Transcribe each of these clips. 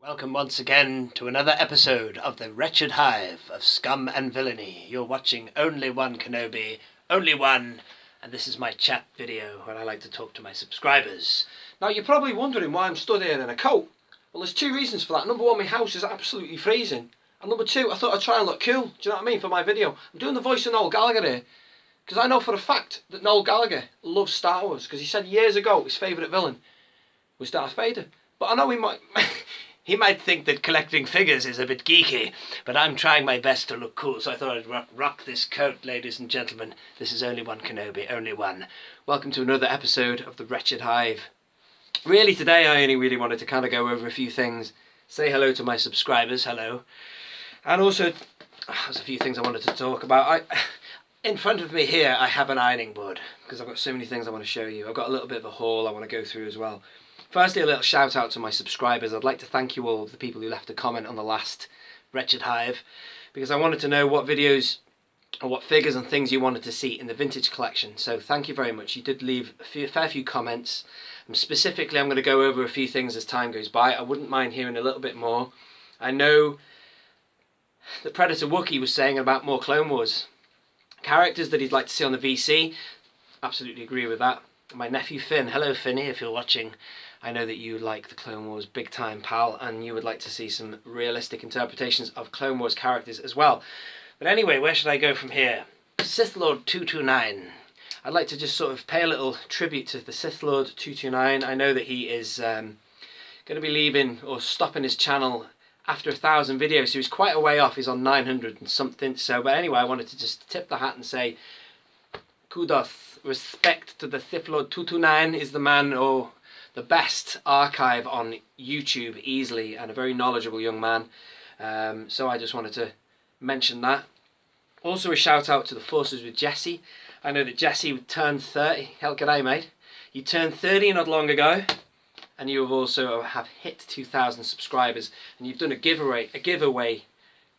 Welcome once again to another episode of the Wretched Hive of Scum and Villainy. You're watching only one Kenobi, only one, and this is my chat video where I like to talk to my subscribers. Now you're probably wondering why I'm stood here in a coat. Well, there's two reasons for that. Number one, my house is absolutely freezing. And number two, I thought I'd try and look cool. Do you know what I mean? For my video. I'm doing the voice of Noel Gallagher here. Because I know for a fact that Noel Gallagher loves Star Wars. Because he said years ago his favourite villain was Darth Vader. But I know he might... He might think that collecting figures is a bit geeky, but I'm trying my best to look cool, so I thought I'd rock this coat, ladies and gentlemen. This is only one Kenobi, only one. Welcome to another episode of the Wretched Hive. Really, today I only really wanted to kind of go over a few things, say hello to my subscribers, hello, and also there's a few things I wanted to talk about. In front of me here I have an ironing board, because I've got so many things I want to show you. I've got a little bit of a haul I want to go through as well. Firstly, a little shout out to my subscribers. I'd like to thank you all, the people who left a comment on the last Wretched Hive, because I wanted to know what videos or what figures and things you wanted to see in the vintage collection. So thank you very much. You did leave a fair few comments. And specifically, I'm going to go over a few things as time goes by. I wouldn't mind hearing a little bit more. I know that Predator Wookie was saying about more Clone Wars characters that he'd like to see on the VC. Absolutely agree with that. My nephew Finn, hello Finny, if you're watching. I know that you like the Clone Wars big time, pal, and you would like to see some realistic interpretations of Clone Wars characters as well. But anyway, where should I go from here? Sith Lord 229. I'd like to just sort of pay a little tribute to the Sith Lord 229. I know that he is going to be leaving or stopping his channel after 1,000 videos, so he's quite a way off. He's on 900 and something. So, but anyway, I wanted to just tip the hat and say kudos, respect to the Sith Lord 229. Is the man or the best archive on YouTube easily, and a very knowledgeable young man. So I just wanted to mention that. Also a shout out to the Forces with Jesse. I know that Jesse turned 30. Hell, g'day mate. You turned 30 not long ago, and you have also have hit 2,000 subscribers, and you've done a giveaway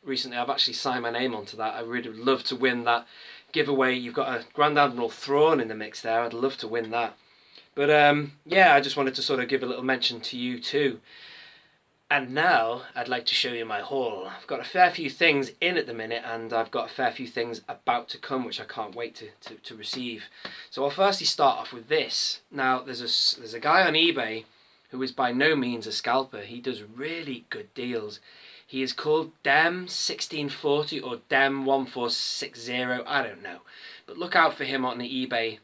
recently. I've actually signed my name onto that. I really would love to win that giveaway. You've got a Grand Admiral Thrawn in the mix there. I'd love to win that. But yeah, I just wanted to sort of give a little mention to you too. And now I'd like to show you my haul. I've got a fair few things in at the minute, and I've got a fair few things about to come which I can't wait to receive. So I'll firstly start off with this. Now there's a guy on eBay who is by no means a scalper. He does really good deals. He is called Dem1640 or Dem1460, I don't know. But look out for him on the eBay.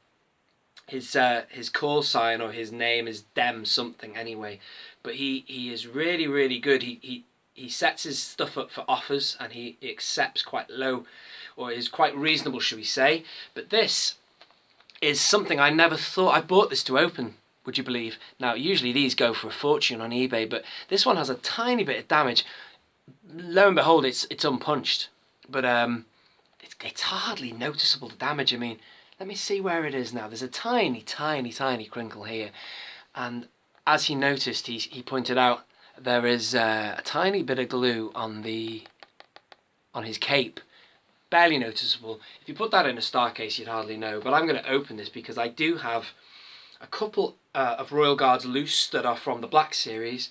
His call sign or his name is Dem something anyway, but he is really good. He sets his stuff up for offers, and he accepts quite low, or is quite reasonable, should we say. But this is something I never thought. I bought this to open, would you believe? Now usually these go for a fortune on eBay, but this one has a tiny bit of damage. Lo and behold, it's unpunched, but it's hardly noticeable, the damage. I mean, let me see where it is now. There's a tiny crinkle here, and as he noticed, he pointed out there is a tiny bit of glue on his cape, barely noticeable. If you put that in a star case, you'd hardly know. But I'm going to open this because I do have a couple of Royal Guards loose that are from the Black series,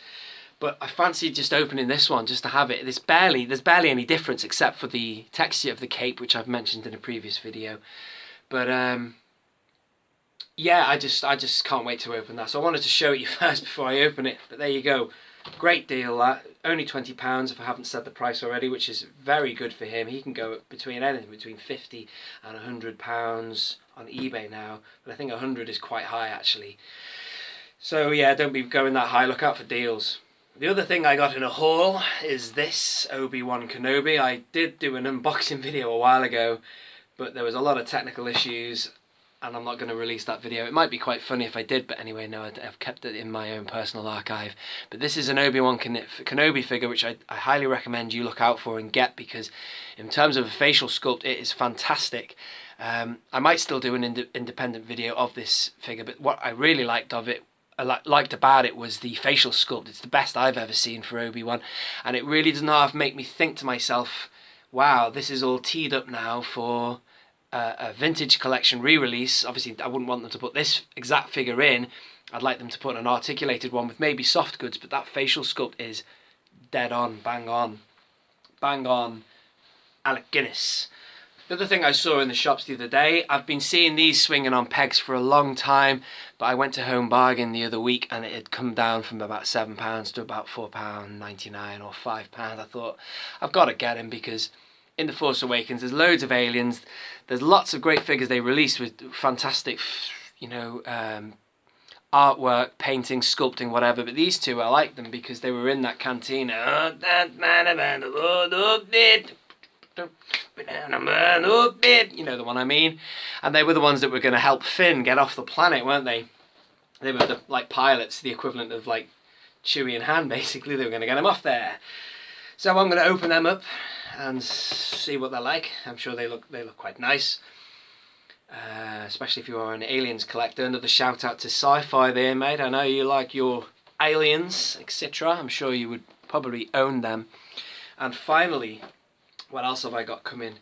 but I fancied just opening this one just to have it. There's barely any difference except for the texture of the cape, which I've mentioned in a previous video. But yeah, I just can't wait to open that. So I wanted to show it you first before I open it. But there you go, great deal. That only £20 if I haven't said the price already, which is very good for him. He can go between anything between £50 and £100 on eBay now, but I think 100 is quite high actually. So yeah, don't be going that high. Look out for deals. The other thing I got in a haul is this Obi-Wan Kenobi. I did do an unboxing video a while ago, but there was a lot of technical issues, and I'm not going to release that video. It might be quite funny if I did, but anyway, no, I've kept it in my own personal archive. But this is an Obi-Wan Kenobi figure, which I highly recommend you look out for and get, because in terms of a facial sculpt, it is fantastic. I might still do an independent video of this figure, but what I really liked about it was the facial sculpt. It's the best I've ever seen for Obi-Wan, and it really does not make me think to myself, wow, this is all teed up now for a vintage collection re-release. Obviously, I wouldn't want them to put this exact figure in. I'd like them to put an articulated one with maybe soft goods, but that facial sculpt is dead on, bang on, Alec Guinness. The other thing I saw in the shops the other day, I've been seeing these swinging on pegs for a long time, but I went to Home Bargain the other week and it had come down from about £7 to about £4.99 or £5. I thought, I've got to get him because in The Force Awakens there's loads of aliens, there's lots of great figures they released with fantastic, you know, artwork, painting, sculpting, whatever, but these two, I like them because they were in that cantina. You know the one I mean, and they were the ones that were going to help Finn get off the planet, weren't they? They were the like pilots, the equivalent of like Chewie and Han. Basically, they were going to get him off there. So I'm going to open them up and see what they're like. I'm sure they look quite nice, especially if you are an aliens collector. Another shout out to Sci-Fi there, mate. I know you like your aliens, etc. I'm sure you would probably own them. And finally, what else have I got coming?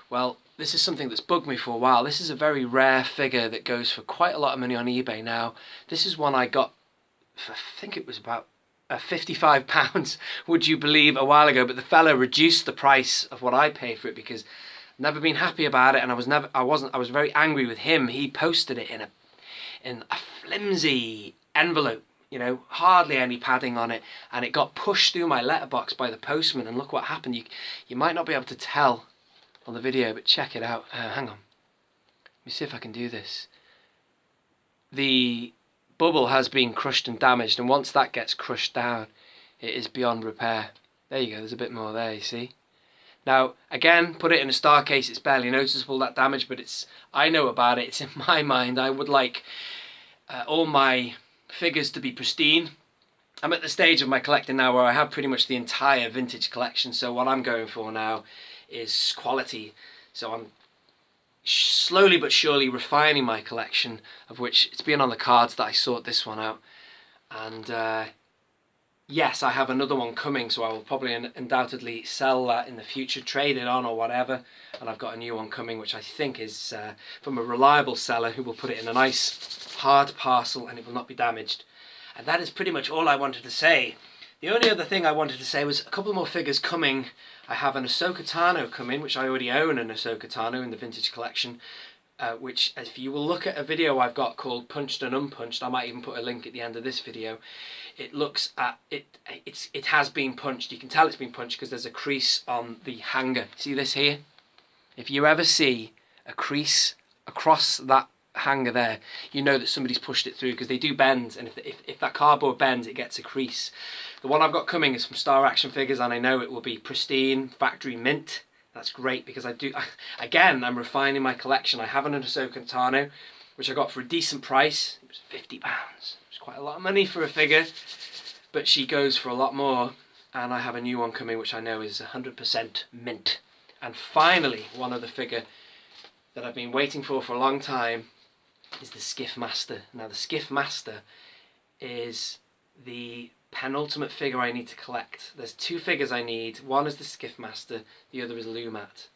Well, this is something that's bugged me for a while. This is a very rare figure that goes for quite a lot of money on eBay now. This is one I got for, I think it was about £55, would you believe, a while ago, but the fella reduced the price of what I paid for it because I've never been happy about it, and I was very angry with him. He posted it in a flimsy envelope, you know, hardly any padding on it, and it got pushed through my letterbox by the postman, and look what happened. You might not be able to tell on the video, but check it out. Hang on, let me see if I can do this. The bubble has been crushed and damaged, and once that gets crushed down, it is beyond repair. There you go, there's a bit more there, you see. Now, again, put it in a star case, it's barely noticeable, that damage, but I know about it, it's in my mind. I would like all my figures to be pristine. I'm at the stage of my collecting now where I have pretty much the entire vintage collection, so what I'm going for now is quality. So I'm slowly but surely refining my collection, of which it's been on the cards that I sort this one out. And yes, I have another one coming, so I will probably undoubtedly sell that in the future, trade it on or whatever. And I've got a new one coming, which I think is from a reliable seller who will put it in a nice hard parcel and it will not be damaged. And that is pretty much all I wanted to say. The only other thing I wanted to say was a couple more figures coming. I have an Ahsoka Tano coming, which I already own an Ahsoka Tano in the vintage collection, which if you will look at a video I've got called Punched and Unpunched, I might even put a link at the end of this video. It looks at it has been punched. You can tell it's been punched because there's a crease on the hanger. See this here? If you ever see a crease across that hanger there, you know that somebody's pushed it through, because they do bend, and if that cardboard bends, it gets a crease. The one I've got coming is from Star Action Figures, and I know it will be pristine, factory mint. That's great, because again, I'm refining my collection. I have an Ahsoka Tano, which I got for a decent price. It was £50. It was quite a lot of money for a figure, but she goes for a lot more. And I have a new one coming, which I know is 100% mint. And finally, one other figure that I've been waiting for a long time is the Skiff Master. Now, the Skiff Master is the penultimate figure I need to collect. There's two figures I need. One is the Skiff Master, the other is Lumat.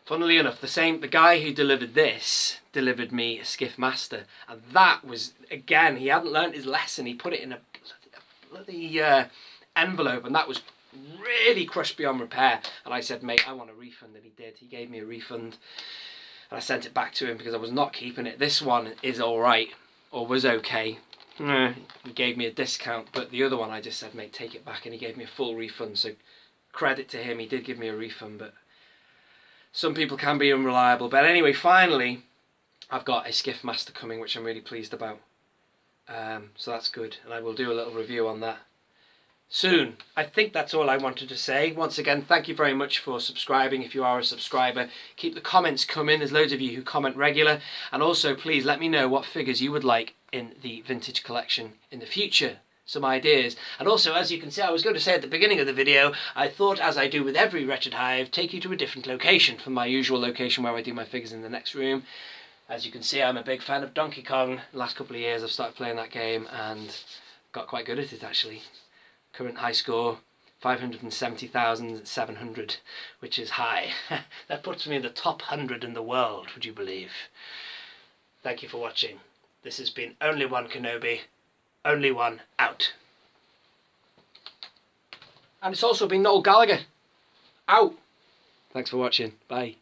Funnily enough, the guy who delivered this delivered me a Skiff Master, and that was, again, he hadn't learnt his lesson. He put it in a bloody envelope, and that was really crushed beyond repair. And I said, mate, I want a refund, and he did. He gave me a refund, and I sent it back to him because I was not keeping it. This one is alright, or was okay. He gave me a discount, but the other one I just said, mate, take it back, and he gave me a full refund. So credit to him, he did give me a refund, but some people can be unreliable. But anyway, finally, I've got a Skiff Master coming, which I'm really pleased about. So that's good, and I will do a little review on that soon. I think that's all I wanted to say. Once again, thank you very much for subscribing. If you are a subscriber, keep the comments coming. There's loads of you who comment regular, and also please let me know what figures you would like in the vintage collection in the future. Some ideas. And also, as you can see, I was going to say at the beginning of the video, I thought, as I do with every Wretched Hive, take you to a different location from my usual location where I do my figures in the next room. As you can see, I'm a big fan of Donkey Kong. The last couple of years I've started playing that game and got quite good at it, actually. Current high score, 570,700, which is high. That puts me in the top 100 in the world, would you believe? Thank you for watching. This has been Only One Kenobi. Only One out. And it's also been Noel Gallagher. Out. Thanks for watching. Bye.